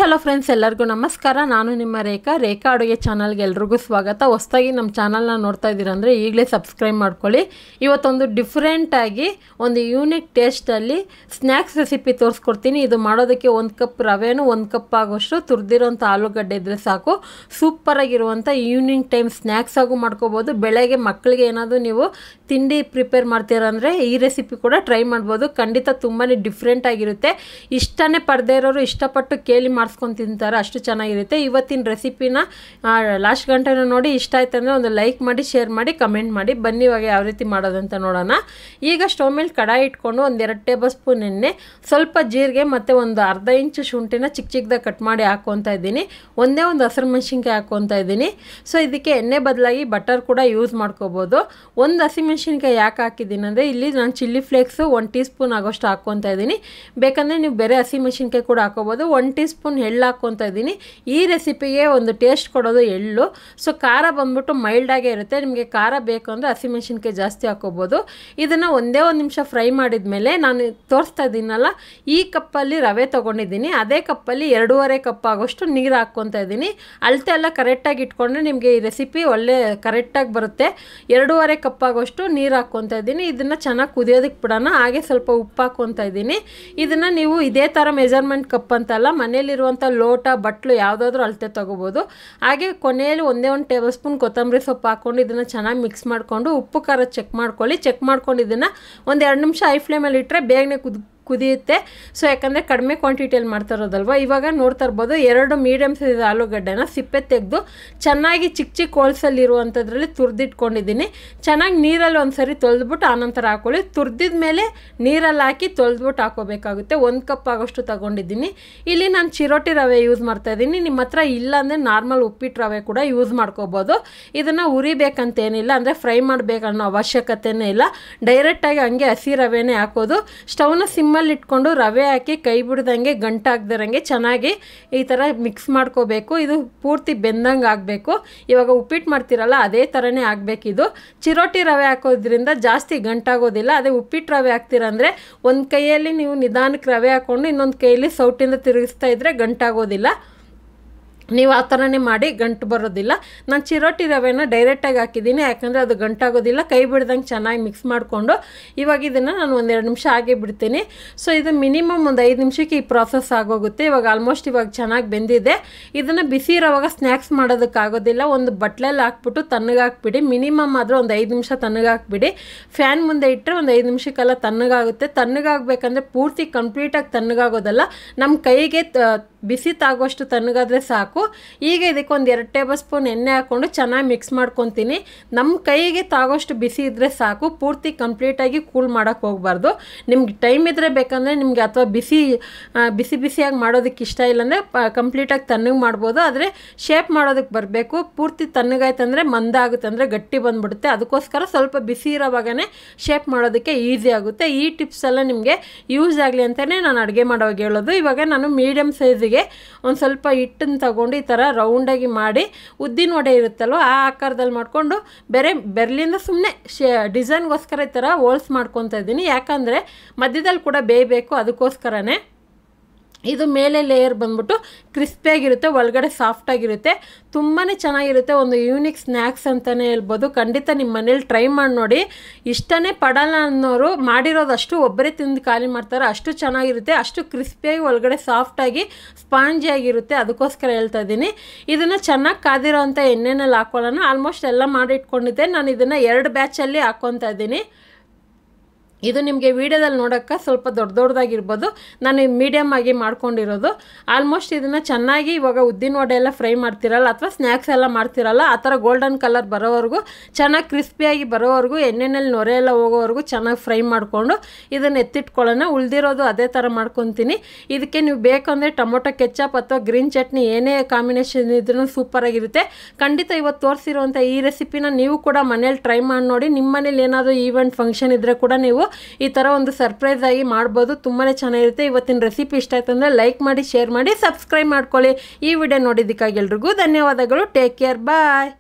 Hello friends, ಎಲ್ಲರಿಗೂ ನಮಸ್ಕಾರ. ನಾನು ನಿಮ್ಮ ರೇಖಾ ಅಡುಗೆ ಚಾನಲ್ಗೆ ಎಲ್ರಿಗೂ ಸ್ವಾಗತ. ಹೊಸದಾಗಿ ನಮ್ಮ ಚಾನಲ್ನ ನೋಡ್ತಾ ಇದ್ದೀರಂದರೆ ಈಗಲೇ ಸಬ್ಸ್ಕ್ರೈಬ್ ಮಾಡ್ಕೊಳ್ಳಿ. ಇವತ್ತೊಂದು ಡಿಫ್ರೆಂಟಾಗಿ ಒಂದು ಯೂನಿಕ್ ಟೇಸ್ಟಲ್ಲಿ ಸ್ನ್ಯಾಕ್ಸ್ ರೆಸಿಪಿ ತೋರಿಸ್ಕೊಡ್ತೀನಿ. ಇದು ಮಾಡೋದಕ್ಕೆ 1 ಕಪ್ ರವೆನೂ 1 ಕಪ್ ಆಗೋಷ್ಟು ತುರಿದಿರೋಂಥ ಆಲೂಗಡ್ಡೆ ಇದ್ದರೆ ಸಾಕು. ಸೂಪರಾಗಿರುವಂಥ ಈವ್ನಿಂಗ್ ಟೈಮ್ ಸ್ನ್ಯಾಕ್ಸ್ ಆಗು ಮಾಡ್ಕೋಬೋದು. ಬೆಳಗ್ಗೆ ಮಕ್ಕಳಿಗೆ ಏನಾದರೂ ನೀವು ತಿಂಡಿ ಪ್ರಿಪೇರ್ ಮಾಡ್ತೀರಂದರೆ ಈ ರೆಸಿಪಿ ಕೂಡ ಟ್ರೈ ಮಾಡ್ಬೋದು. ಖಂಡಿತ ತುಂಬಾ ಡಿಫ್ರೆಂಟ್ ಆಗಿರುತ್ತೆ. ಇಷ್ಟನೇ ಪಡೆದೇ ಇರೋರು ಇಷ್ಟಪಟ್ಟು ಕೇಳಿ ಮಾಡಿಸ್ಕೊಂಡು ತಿಂತಾರೆ, ಅಷ್ಟು ಚೆನ್ನಾಗಿರುತ್ತೆ. ಇವತ್ತಿನ ರೆಸಿಪಿನ ಲಾಸ್ಟ್ ಗಂಟೆನೂ ನೋಡಿ. ಇಷ್ಟ ಆಯ್ತು ಅಂದರೆ ಒಂದು ಲೈಕ್ ಮಾಡಿ, ಶೇರ್ ಮಾಡಿ, ಕಮೆಂಟ್ ಮಾಡಿ. ಬನ್ನಿ ಇವಾಗ ಯಾವ ರೀತಿ ಮಾಡೋದಂತ ನೋಡೋಣ. ಈಗ ಸ್ಟವ್ ಮೇಲೆ ಕಡಾಯಿ ಇಟ್ಕೊಂಡು 1-2 ಟೇಬಲ್ ಸ್ಪೂನ್ ಎಣ್ಣೆ, ಸ್ವಲ್ಪ ಜೀರಿಗೆ ಮತ್ತು ಒಂದು ಅರ್ಧ ಇಂಚು ಶುಂಠಿನ ಚಿಕ್ಕದಾಗಿ ಕಟ್ ಮಾಡಿ ಹಾಕ್ಕೊತಾ ಇದ್ದೀನಿ. ಒಂದೇ ಒಂದು ಹಸಿರು ಮೆಣಸಿನ್ಕಾಯಿ ಹಾಕ್ಕೊತಾ ಇದ್ದೀನಿ. ಸೊ ಇದಕ್ಕೆ ಎಣ್ಣೆ ಬದಲಾಗಿ ಬಟರ್ ಕೂಡ ಯೂಸ್ ಮಾಡ್ಕೋಬೋದು. ಒಂದು ಹಸಿಮೆಣಸಿನ್ಕಾಯಿ ಯಾಕೆ ಹಾಕಿದ್ದೀನಿ ಅಂದರೆ ಇಲ್ಲಿ ನಾನು ಚಿಲ್ಲಿ ಫ್ಲೇಕ್ಸು 1 ಟೀ ಸ್ಪೂನ್ ಆಗೋಷ್ಟು ಹಾಕ್ಕೊತಾ ಇದ್ದೀನಿ. ಬೇಕಂದರೆ ನೀವು ಬೇರೆ ಹಸಿಮೆಣಸಿನ್ಕಾಯಿ ಕೂಡ ಹಾಕೋಬೋದು. 1 ಟೀ ಸ್ಪೂನ್ ಎಳ್ಳು ಹಾಕ್ಕೊತಾ ಇದ್ದೀನಿ. ಈ ರೆಸಿಪಿಗೆ ಒಂದು ಟೇಸ್ಟ್ ಕೊಡೋದು ಎಳ್ಳು. ಸೊ ಖಾರ ಬಂದ್ಬಿಟ್ಟು ಮೈಲ್ಡಾಗೇ ಇರುತ್ತೆ. ನಿಮಗೆ ಖಾರ ಬೇಕು ಅಂದರೆ ಹಸಿಮೆಣಸಿನ್ಕಾಯಿ ಜಾಸ್ತಿ ಹಾಕೋಬೋದು. ಇದನ್ನು ಒಂದೇ ಒಂದು ನಿಮಿಷ ಫ್ರೈ ಮಾಡಿದ ಮೇಲೆ ನಾನು ತೋರಿಸ್ತಾ ಇದ್ದೀನಲ್ಲ, ಈ ಕಪ್ಪಲ್ಲಿ ರವೆ ತೊಗೊಂಡಿದ್ದೀನಿ. ಅದೇ ಕಪ್ಪಲ್ಲಿ 2.5 ಕಪ್ ಆಗೋಷ್ಟು ನೀರು ಹಾಕ್ಕೊತಾ ಇದ್ದೀನಿ. ಅಳತೆ ಎಲ್ಲ ಕರೆಕ್ಟಾಗಿ ಇಟ್ಕೊಂಡ್ರೆ ನಿಮಗೆ ಈ ರೆಸಿಪಿ ಒಳ್ಳೆ ಕರೆಕ್ಟಾಗಿ ಬರುತ್ತೆ. 2.5 ಕಪ್ ಆಗೋಷ್ಟು ನೀರು ಹಾಕ್ಕೊತಾ ಇದ್ದೀನಿ. ಇದನ್ನು ಚೆನ್ನಾಗಿ ಕುದಿಯೋದಕ್ಕೆ ಬಿಡೋಣ. ಹಾಗೆ ಸ್ವಲ್ಪ ಉಪ್ಪು ಹಾಕ್ಕೊತಾ ಇದ್ದೀನಿ. ಇದನ್ನು ನೀವು ಇದೇ ಥರ ಮೆಜರ್ಮೆಂಟ್ ಕಪ್ ಅಂತಲ್ಲ, ಮನೇಲಿರುವಂಥ ಲೋಟ ಬಟ್ಲು ಯಾವುದಾದ್ರೂ ಅಳತೆ ತೊಗೋಬೋದು. ಹಾಗೆ ಕೊನೆಯಲ್ಲಿ ಒಂದೇ ಒಂದು ಟೇಬಲ್ ಸ್ಪೂನ್ ಕೊತ್ತಂಬರಿ ಸೊಪ್ಪು ಹಾಕ್ಕೊಂಡು ಇದನ್ನು ಚೆನ್ನಾಗಿ ಮಿಕ್ಸ್ ಮಾಡಿಕೊಂಡು ಉಪ್ಪು ಖಾರ ಚೆಕ್ ಮಾಡ್ಕೊಳ್ಳಿ. ಚೆಕ್ ಮಾಡ್ಕೊಂಡು ಇದನ್ನು ಒಂದು 2 ನಿಮಿಷ ಹೈ ಫ್ಲೇಮಲ್ಲಿ ಇಟ್ಟರೆ ಬೇಗನೆ ಕುದಿಯುತ್ತೆ. ಸೊ ಯಾಕಂದರೆ ಕಡಿಮೆ ಕ್ವಾಂಟಿಟಿಯಲ್ಲಿ ಮಾಡ್ತಾ ಇರೋದಲ್ವ. ಇವಾಗ ನೋಡ್ತಾ ಇರ್ಬೋದು 2 ಮೀಡಿಯಮ್ ಸೈಜ್ ಆಲೂಗಡ್ಡೆನ ಸಿಪ್ಪೆ ತೆಗೆದು ಚೆನ್ನಾಗಿ ಚಿಕ್ಕ ಹೋಲ್ಸಲ್ಲಿರುವಂಥದ್ರಲ್ಲಿ ತುರಿದಿಟ್ಕೊಂಡಿದ್ದೀನಿ. ಚೆನ್ನಾಗಿ ನೀರಲ್ಲಿ ಒಂದು ಸರಿ ತೊಳೆದ್ಬಿಟ್ಟು ಆನಂತರ ಹಾಕ್ಕೊಳ್ಳಿ. ತುರಿದಿದ ಮೇಲೆ ನೀರಲ್ಲಿ ಹಾಕಿ ತೊಳೆದ್ಬಿಟ್ಟು ಹಾಕೋಬೇಕಾಗುತ್ತೆ. 1 ಕಪ್ ಆಗೋಷ್ಟು ತಗೊಂಡಿದ್ದೀನಿ. ಇಲ್ಲಿ ನಾನು ಚಿರೋಟಿ ರವೆ ಯೂಸ್ ಮಾಡ್ತಾಯಿದ್ದೀನಿ. ನಿಮ್ಮ ಹತ್ರ ಇಲ್ಲ ಅಂದರೆ ನಾರ್ಮಲ್ ಉಪ್ಪಿಟ್ಟು ರವೆ ಕೂಡ ಯೂಸ್ ಮಾಡ್ಕೋಬೋದು. ಇದನ್ನು ಉರಿಬೇಕಂತೇನಿಲ್ಲ, ಅಂದರೆ ಫ್ರೈ ಮಾಡಬೇಕನ್ನೋ ಅವಶ್ಯಕತೆಯೇ ಇಲ್ಲ. ಡೈರೆಕ್ಟಾಗಿ ಹಂಗೆ ಹಸಿ ರವೆನೇ ಹಾಕೋದು. ಸ್ಟವ್ನ ಸಿಮ್ಮಲ್ಲಿ ಇಟ್ಕೊಂಡು ರವೆ ಹಾಕಿ ಕೈ ಬಿಡ್ದಂಗೆ ಗಂಟಾಗ್ದಿರಂಗೆ ಚೆನ್ನಾಗಿ ಈ ಥರ ಮಿಕ್ಸ್ ಮಾಡ್ಕೋಬೇಕು. ಇದು ಪೂರ್ತಿ ಬೆಂದಂಗೆ ಆಗಬೇಕು. ಇವಾಗ ಉಪ್ಪಿಟ್ಟು ಮಾಡ್ತೀರಲ್ಲ ಅದೇ ಥರನೇ ಆಗಬೇಕಿದು. ಚಿರೋಟಿ ರವೆ ಹಾಕೋದ್ರಿಂದ ಜಾಸ್ತಿ ಗಂಟಾಗೋದಿಲ್ಲ. ಅದೇ ಉಪ್ಪಿಟ್ಟು ರವೆ ಹಾಕ್ತೀರಂದರೆ ಒಂದು ಕೈಯಲ್ಲಿ ನೀವು ನಿಧಾನಕ್ಕೆ ರವೆ ಹಾಕ್ಕೊಂಡು ಇನ್ನೊಂದು ಕೈಯಲ್ಲಿ ಸೌಟಿಂದ ತಿರುಗಿಸ್ತಾ ಇದ್ದರೆ ಗಂಟಾಗೋದಿಲ್ಲ. ನೀವು ಆ ಥರನೇ ಮಾಡಿ, ಗಂಟು ಬರೋದಿಲ್ಲ. ನಾನು ಚಿರೋಟಿ ರವೆನ ಡೈರೆಕ್ಟಾಗಿ ಹಾಕಿದ್ದೀನಿ, ಯಾಕಂದರೆ ಅದು ಗಂಟಾಗೋದಿಲ್ಲ. ಕೈ ಬಿಡ್ದಂಗೆ ಚೆನ್ನಾಗಿ ಮಿಕ್ಸ್ ಮಾಡಿಕೊಂಡು ಇವಾಗ ಇದನ್ನು ನಾನು 1-2 ನಿಮಿಷ ಹಾಗೆ ಬಿಡ್ತೀನಿ. ಸೊ ಇದು ಮಿನಿಮಮ್ ಒಂದು 5 ನಿಮಿಷಕ್ಕೆ ಈ ಪ್ರಾಸೆಸ್ ಆಗೋಗುತ್ತೆ. ಇವಾಗ ಆಲ್ಮೋಸ್ಟ್ ಇವಾಗ ಚೆನ್ನಾಗಿ ಬೆಂದಿದೆ. ಇದನ್ನು ಬಿಸಿ ಇರೋವಾಗ ಸ್ನ್ಯಾಕ್ಸ್ ಮಾಡೋದಕ್ಕಾಗೋದಿಲ್ಲ. ಒಂದು ಬಟ್ಲಲ್ಲಿ ಹಾಕ್ಬಿಟ್ಟು ತಣ್ಣಗಾಕ್ಬಿಡಿ. ಮಿನಿಮಮ್ ಆದರೂ ಒಂದು 5 ನಿಮಿಷ ತಣ್ಣಗಾಕ್ಬಿಡಿ. ಫ್ಯಾನ್ ಮುಂದೆ ಇಟ್ಟರೆ ಒಂದು 5 ನಿಮಿಷಕ್ಕೆಲ್ಲ ತಣ್ಣಗಾಗುತ್ತೆ. ತಣ್ಣಗಾಗಬೇಕಂದ್ರೆ ಪೂರ್ತಿ ಕಂಪ್ಲೀಟಾಗಿ ತಣ್ಣಗಾಗೋದಲ್ಲ, ನಮ್ಮ ಕೈಗೆ ಬಿಸಿ ತಾಗೋಷ್ಟು ತಣ್ಣಗಾದರೆ ಸಾಕು. ಈಗ ಇದಕ್ಕೆ ಒಂದು 2 ಟೇಬಲ್ ಸ್ಪೂನ್ ಎಣ್ಣೆ ಹಾಕ್ಕೊಂಡು ಚೆನ್ನಾಗಿ ಮಿಕ್ಸ್ ಮಾಡ್ಕೊತೀನಿ. ನಮ್ಮ ಕೈಗೆ ತಾಗೋಷ್ಟು ಬಿಸಿ ಇದ್ದರೆ ಸಾಕು. ಪೂರ್ತಿ ಕಂಪ್ಲೀಟಾಗಿ ಕೂಲ್ ಮಾಡೋಕ್ಕೆ ಹೋಗಬಾರ್ದು. ನಿಮ್ಗೆ ಟೈಮ್ ಇದ್ದರೆ ಬೇಕಂದರೆ ನಿಮಗೆ, ಅಥವಾ ಬಿಸಿಯಾಗಿ ಮಾಡೋದಕ್ಕೆ ಇಷ್ಟ ಇಲ್ಲಾಂದರೆ ಕಂಪ್ಲೀಟಾಗಿ ತಣ್ಣಗೆ ಮಾಡ್ಬೋದು. ಆದರೆ ಶೇಪ್ ಮಾಡೋದಕ್ಕೆ ಬರಬೇಕು. ಪೂರ್ತಿ ತಣ್ಣಗಾಯ್ತಂದರೆ ಮಂದಾಗುತ್ತೆ, ಅಂದರೆ ಗಟ್ಟಿ ಬಂದುಬಿಡುತ್ತೆ. ಅದಕ್ಕೋಸ್ಕರ ಸ್ವಲ್ಪ ಬಿಸಿ ಇರೋವಾಗನೇ ಶೇಪ್ ಮಾಡೋದಕ್ಕೆ ಈಸಿ ಆಗುತ್ತೆ. ಈ ಟಿಪ್ಸ್ ಎಲ್ಲ ನಿಮಗೆ ಯೂಸ್ ಆಗಲಿ ಅಂತಲೇ ನಾನು ಅಡುಗೆ ಮಾಡೋವಾಗ ಹೇಳೋದು. ಇವಾಗ ನಾನು ಮೀಡಿಯಮ್ ಸೈಜಿಗೆ ಒಂದು ಸ್ವಲ್ಪ ಹಿಟ್ಟನ್ನು ತಗೊಂಡು ಈ ಥರ ರೌಂಡಾಗಿ ಮಾಡಿ, ಉದ್ದಿನ ವಡೆ ಇರುತ್ತಲ್ವ ಆ ಆಕಾರದಲ್ಲಿ ಮಾಡಿಕೊಂಡು ಬೆರಳಿಂದ ಸುಮ್ಮನೆ ಡಿಸೈನ್ಗೋಸ್ಕರ ಈ ಥರ ಹೋಲ್ಸ್ ಮಾಡ್ಕೊತಾ ಇದ್ದೀನಿ. ಯಾಕಂದರೆ ಮಧ್ಯದಲ್ಲಿ ಕೂಡ ಬೇಯಬೇಕು, ಅದಕ್ಕೋಸ್ಕರನೇ. ಇದು ಮೇಲೆ ಲೇಯರ್ ಬಂದ್ಬಿಟ್ಟು ಕ್ರಿಸ್ಪಿಯಾಗಿರುತ್ತೆ, ಒಳಗಡೆ ಸಾಫ್ಟಾಗಿರುತ್ತೆ. ತುಂಬಾ ಚೆನ್ನಾಗಿರುತ್ತೆ. ಒಂದು ಯೂನಿಕ್ ಸ್ನ್ಯಾಕ್ಸ್ ಅಂತಲೇ ಹೇಳ್ಬೋದು. ಖಂಡಿತ ನಿಮ್ಮ ಮನೇಲಿ ಟ್ರೈ ಮಾಡಿ ನೋಡಿ. ಇಷ್ಟನೇ ಪಡಲ್ಲ ಅನ್ನೋರು ಮಾಡಿರೋದು ಅಷ್ಟು ಒಬ್ಬರೇ ತಿಂದು ಖಾಲಿ ಮಾಡ್ತಾರೆ. ಅಷ್ಟು ಚೆನ್ನಾಗಿರುತ್ತೆ, ಅಷ್ಟು ಕ್ರಿಸ್ಪಿಯಾಗಿ ಒಳಗಡೆ ಸಾಫ್ಟಾಗಿ ಸ್ಪಾಂಜಿಯಾಗಿರುತ್ತೆ. ಅದಕ್ಕೋಸ್ಕರ ಹೇಳ್ತಾ ಇದ್ದೀನಿ. ಇದನ್ನು ಚೆನ್ನಾಗಿ ಕಾದಿರೋ ಅಂಥ ಎಣ್ಣೆನಲ್ಲಿ ಹಾಕ್ಕೊಳ್ಳೋಣ. ಆಲ್ಮೋಸ್ಟ್ ಎಲ್ಲ ಮಾಡಿ ಇಟ್ಕೊಂಡಿದ್ದೆ. ನಾನು ಇದನ್ನು 2 ಬ್ಯಾಚಲ್ಲಿ ಹಾಕ್ಕೊತಾ ಇದ್ದೀನಿ. ಇದು ನಿಮಗೆ ವೀಡಿಯೋದಲ್ಲಿ ನೋಡೋಕ್ಕೆ ಸ್ವಲ್ಪ ದೊಡ್ಡದಾಗಿರ್ಬೋದು. ನಾನು ಮೀಡಿಯಮ್ ಆಗಿ ಮಾಡ್ಕೊಂಡಿರೋದು. ಆಲ್ಮೋಸ್ಟ್ ಇದನ್ನು ಚೆನ್ನಾಗಿ ಇವಾಗ ಉದ್ದಿನ ವಡೆ ಎಲ್ಲ ಫ್ರೈ ಮಾಡ್ತಿರಲ್ಲ, ಅಥವಾ ಸ್ನ್ಯಾಕ್ಸ್ ಎಲ್ಲ ಮಾಡ್ತಿರಲ್ಲ, ಆ ಥರ ಗೋಲ್ಡನ್ ಕಲರ್ ಬರೋವರೆಗೂ, ಚೆನ್ನಾಗಿ ಕ್ರಿಸ್ಪಿಯಾಗಿ ಬರೋವರೆಗೂ, ಎಣ್ಣೆಯಲ್ಲಿ ನೊರೆ ಎಲ್ಲ ಹೋಗೋವರೆಗೂ ಚೆನ್ನಾಗಿ ಫ್ರೈ ಮಾಡಿಕೊಂಡು ಇದನ್ನು ಎತ್ತಿಟ್ಕೊಳ್ಳೋಣ. ಉಳಿದಿರೋದು ಅದೇ ಥರ ಮಾಡ್ಕೊತೀನಿ. ಇದಕ್ಕೆ ನೀವು ಬೇಕಂದರೆ ಟೊಮೊಟೊ ಕೆಚಪ್ ಅಥವಾ ಗ್ರೀನ್ ಚಟ್ನಿ ಏನೇ ಕಾಂಬಿನೇಷನ್ ಇದ್ರೂ ಸೂಪರಾಗಿರುತ್ತೆ. ಖಂಡಿತ ಇವತ್ತು ತೋರಿಸಿರುವಂಥ ಈ ರೆಸಿಪಿನ ನೀವು ಕೂಡ ಮನೇಲಿ ಟ್ರೈ ಮಾಡಿ ನೋಡಿ. ನಿಮ್ಮ ಮನೇಲಿ ಏನಾದರೂ ಈವೆಂಟ್ ಫಂಕ್ಷನ್ ಇದ್ದರೆ ಕೂಡ ನೀವು ಈ ಥರ ಒಂದು ಸರ್ಪ್ರೈಸ್ ಆಗಿ ಮಾಡ್ಬೋದು. ತುಂಬಾ ಚೆನ್ನಾಗಿರುತ್ತೆ. ಇವತ್ತಿನ ರೆಸಿಪಿ ಇಷ್ಟ ಆಯ್ತು ಅಂದರೆ ಲೈಕ್ ಮಾಡಿ, ಶೇರ್ ಮಾಡಿ, ಸಬ್ಸ್ಕ್ರೈಬ್ ಮಾಡ್ಕೊಳ್ಳಿ. ಈ ವಿಡಿಯೋ ನೋಡಿದ್ದಕ್ಕಾಗಿ ಎಲ್ರಿಗೂ ಧನ್ಯವಾದಗಳು. ಟೇಕ್ ಕೇರ್, ಬಾಯ್.